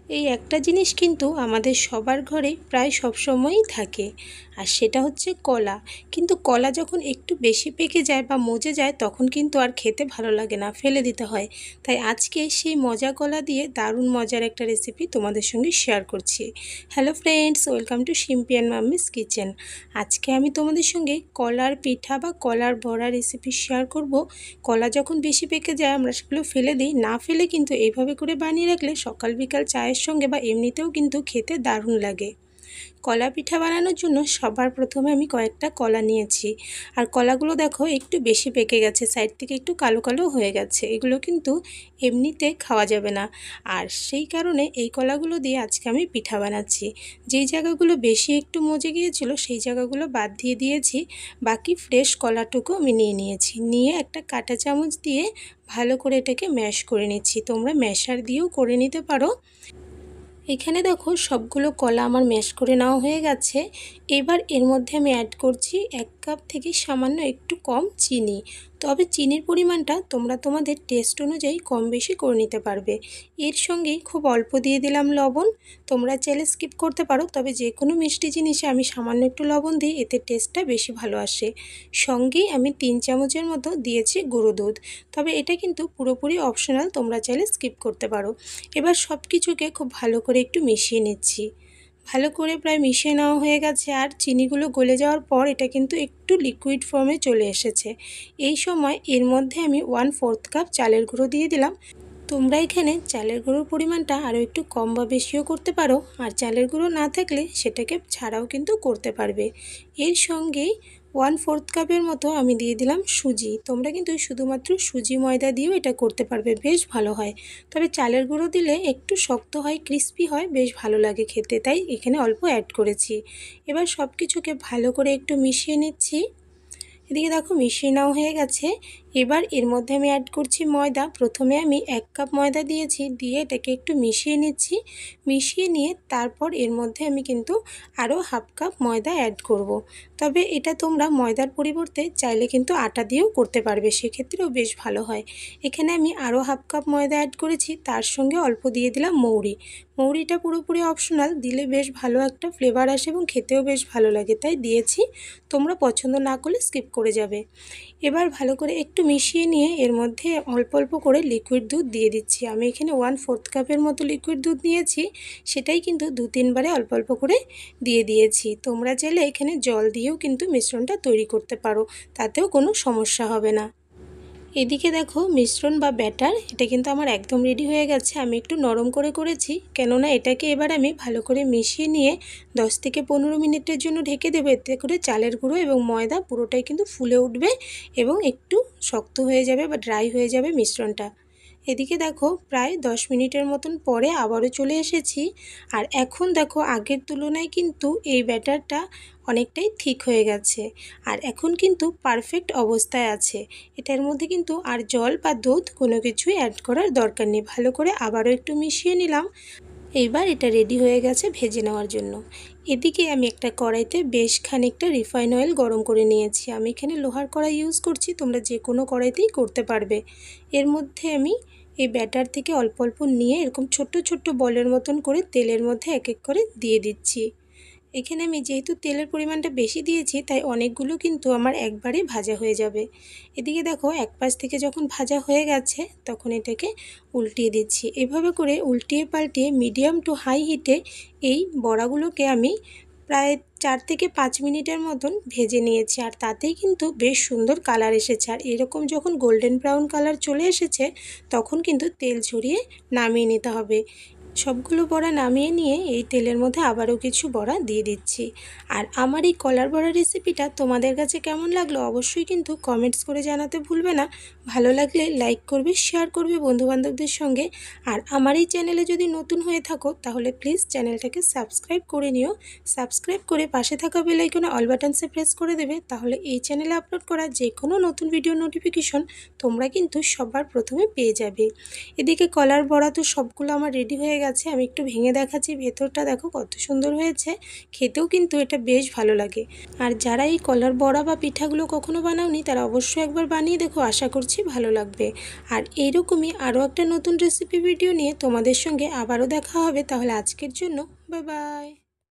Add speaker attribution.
Speaker 1: এই একটা জিনিস কিন্তু আমাদের সবার ঘরে প্রায় সব সময়ই থাকে, আর সেটা হচ্ছে কলা। কিন্তু কলা যখন একটু বেশি পেকে যায় বা মজে যায় তখন কিন্তু আর খেতে ভালো লাগে না, ফেলে দিতে হয়। তাই আজকে সেই মজা কলা দিয়ে দারুণ মজার একটা রেসিপি তোমাদের সঙ্গে শেয়ার করছি। Hello friends, welcome to Shimpi and mummy's kitchen. আজকে আমি তোমাদের সঙ্গে কলার পিঠা বা কলার বড়া রেসিপি শেয়ার করব। কলা যখন বেশি পেকে যায় আমরা সেগুলো ফেলে দিই, না ফেলে কিন্তু এইভাবে করে বানিয়ে রাখলে সকাল বিকাল চায়ের সঙ্গে বা এমনিতেও কিন্তু খেতে দারুণ লাগে। কলা পিঠা বানানোর জন্য সবার প্রথমে আমি কয়েকটা কলা নিয়েছি, আর কলাগুলো দেখো একটু বেশি পেকে গেছে, সাইড থেকে একটু কালো কালো হয়ে গেছে। এগুলো কিন্তু এমনিতে খাওয়া যাবে না, আর সেই কারণে এই কলাগুলো দিয়ে আজকে আমি পিঠা বানাচ্ছি। যেই জায়গাগুলো বেশি একটু মজে গিয়েছিল সেই জায়গাগুলো বাদ দিয়ে দিয়েছি, বাকি ফ্রেশ কলাটুকু আমি নিয়ে নিয়েছি। নিয়ে একটা কাঁটা চামচ দিয়ে ভালো করে এটাকে ম্যাশ করে নিচ্ছি। তোমরা ম্যাশার দিয়েও করে নিতে পারো। এখানে দেখো সবগুলো কলা আমার ম্যাশ করে নেওয়া হয়ে গেছে। এবার এর মধ্যে আমি অ্যাড করছি 1 কাপ থেকে সামান্য একটু কম চিনি। তবে চিনির পরিমাণটা তোমরা তোমাদের টেস্ট অনুযায়ী কম বেশি করে নিতে পারবে। এর সঙ্গেই খুব অল্প দিয়ে দিলাম লবণ। তোমরা চাইলে স্কিপ করতে পারো, তবে যে কোনো মিষ্টি জিনিসে আমি সামান্য একটু লবণ দিই, এতে টেস্টটা বেশি ভালো আসে। সঙ্গেই আমি 3 চামচের মতো দিয়েছি গুঁড়ো দুধ। তবে এটা কিন্তু পুরোপুরি অপশনাল, তোমরা চাইলে স্কিপ করতে পারো। এবার সব কিছুকে খুব ভালো করে একটু মিশিয়ে নিচ্ছি। ভালো করে প্রায় মিশিয়ে নেওয়া হয়ে গেছে, আর চিনিগুলো গলে যাওয়ার পর এটা কিন্তু একটু লিকুইড ফর্মে চলে এসেছে। এই সময় এর মধ্যে আমি 1/4 কাপ চালের গুঁড়ো দিয়ে দিলাম। তোমরা এখানে চালের গুঁড়োর পরিমাণটা আরও একটু কম বা বেশিও করতে পারো, আর চালের গুঁড়ো না থাকলে সেটাকে ছাড়াও কিন্তু করতে পারবে। এর সঙ্গেই 1/4 কাপের মতো আমি দিয়ে দিলাম সুজি। তোমরা কিন্তু শুধুমাত্র সুজি ময়দা দিয়েও এটা করতে পারবে, বেশ ভালো হয়। তবে চালের গুঁড়ো দিলে একটু শক্ত হয়, ক্রিস্পি হয়, বেশ ভালো লাগে খেতে, তাই এখানে অল্প অ্যাড করেছি। এবার সব কিছুকে ভালো করে একটু মিশিয়ে নিচ্ছি। এদিকে দেখো মিশিয়ে নেওয়া হয়ে গেছে। এবার এর মধ্যে আমি অ্যাড করছি ময়দা। প্রথমে আমি 1 কাপ ময়দা দিয়েছি, দিয়ে এটাকে একটু মিশিয়ে নিচ্ছি। মিশিয়ে নিয়ে তারপর এর মধ্যে আমি কিন্তু আরও 1/2 কাপ ময়দা অ্যাড করব। তবে এটা তোমরা ময়দার পরিবর্তে চাইলে কিন্তু আটা দিয়েও করতে পারবে, সেক্ষেত্রেও বেশ ভালো হয়। এখানে আমি আরও 1/2 কাপ ময়দা অ্যাড করেছি, তার সঙ্গে অল্প দিয়ে দিলাম মৌরি। মৌরিটা পুরোপুরি অপশনাল, দিলে বেশ ভালো একটা ফ্লেভার আসে এবং খেতেও বেশ ভালো লাগে, তাই দিয়েছি। তোমরা পছন্দ না করলে স্কিপ করে যাবে। এবার ভালো করে একটু মিশিয়ে নিয়ে এর মধ্যে অল্প অল্প করে লিকুইড দুধ দিয়ে দিচ্ছি। আমি এখানে 1/4 কাপের মতো লিকুইড দুধ নিয়েছি, সেটাই কিন্তু 2-3 বারে অল্প অল্প করে দিয়ে দিয়েছি। তোমরা চাইলে এখানে জল দিয়েও কিন্তু মিশ্রণটা তৈরি করতে পারো, তাতেও কোনো সমস্যা হবে না। এদিকে দেখো মিশ্রণ বা ব্যাটার এটা কিন্তু আমার একদম রেডি হয়ে গেছে। আমি একটু নরম করে করেছি, কেননা এটাকে এবার আমি ভালো করে মিশিয়ে নিয়ে 10 থেকে 15 মিনিটের জন্য ঢেকে দেবো। এতে করে চালের গুঁড়ো এবং ময়দা পুরোটাই কিন্তু ফুলে উঠবে এবং একটু শক্ত হয়ে যাবে বা ড্রাই হয়ে যাবে মিশ্রণটা। এদিকে দেখো প্রায় 10 মিনিটের মতন পরে আবারও চলে এসেছি, আর এখন দেখো আগের তুলনায় কিন্তু এই ব্যাটারটা অনেকটাই ঠিক হয়ে গেছে, আর এখন কিন্তু পারফেক্ট অবস্থায় আছে। এটার মধ্যে কিন্তু আর জল বা দুধ কোনো কিছুই অ্যাড করার দরকার নেই। ভালো করে আবারও একটু মিশিয়ে নিলাম। এইবার এটা রেডি হয়ে গেছে ভেজে নেওয়ার জন্য। এদিকে আমি একটা কড়াইতে বেশ খানিকটা রিফাইন অয়েল গরম করে নিয়েছি। আমি এখানে লোহার কড়াই ইউজ করছি, তোমরা যে কোনো কড়াইতেই করতে পারবে। এর মধ্যে আমি এই ব্যাটার থেকে অল্প অল্প নিয়ে এরকম ছোট্ট ছোট্ট বলের মতন করে তেলের মধ্যে এক এক করে দিয়ে দিচ্ছি। এখানে আমি যেহেতু তেলের পরিমাণটা বেশি দিয়েছি, তাই অনেকগুলো কিন্তু আমার একবারে ভাজা হয়ে যাবে। এদিকে দেখো এক পাশ থেকে যখন ভাজা হয়ে গেছে তখন এটাকে উল্টিয়ে দিচ্ছি। এভাবে করে উল্টিয়ে পাল্টিয়ে মিডিয়াম টু হাই হিটে এই বড়াগুলোকে আমি প্রায় 4 থেকে 5 মিনিটের মতন ভেজে নিয়েছি, আর তাতেই কিন্তু বেশ সুন্দর কালার এসেছে। আর এরকম যখন গোল্ডেন ব্রাউন কালার চলে এসেছে তখন কিন্তু তেল ঝরিয়ে নামিয়ে নিতে হবে। সবগুলো বড়া নামিয়ে নিয়ে এই তেলের মধ্যে আবারও কিছু বড়া দিয়ে দিচ্ছি। আর আমার এই কলার বড়া রেসিপিটা তোমাদের কাছে কেমন লাগলো অবশ্যই কিন্তু কমেন্টস করে জানাতে ভুলবে না। ভালো লাগলে লাইক করবে, শেয়ার করবে বন্ধুবান্ধবদের সঙ্গে। আর আমার এই চ্যানেলে যদি নতুন হয়ে থাকো তাহলে প্লিজ চ্যানেলটাকে সাবস্ক্রাইব করে নিও। সাবস্ক্রাইব করে পাশে থাকা বেল আইকনে অল বাটনসে প্রেস করে দেবে, তাহলে এই চ্যানেলে আপলোড করা যে কোনো নতুন ভিডিও নোটিফিকেশন তোমরা কিন্তু সবার প্রথমে পেয়ে যাবে। এদিকে কলার বড়া তো সবগুলো আমার রেডি হয়ে গেছে। আমি একটু ভেঙে দেখাচ্ছি, ভেতরটা দেখো কত সুন্দর হয়েছে। খেতেও কিন্তু এটা বেশ ভালো লাগে। আর যারা এই কলার বড়া বা পিঠাগুলো কখনো বানাওনি তারা অবশ্যই একবার বানিয়ে দেখো, আশা করছি ভালো লাগবে। আর এইরকমই আরও একটা নতুন রেসিপি ভিডিও নিয়ে তোমাদের সঙ্গে আবারও দেখা হবে। তাহলে আজকের জন্য বাই বাই।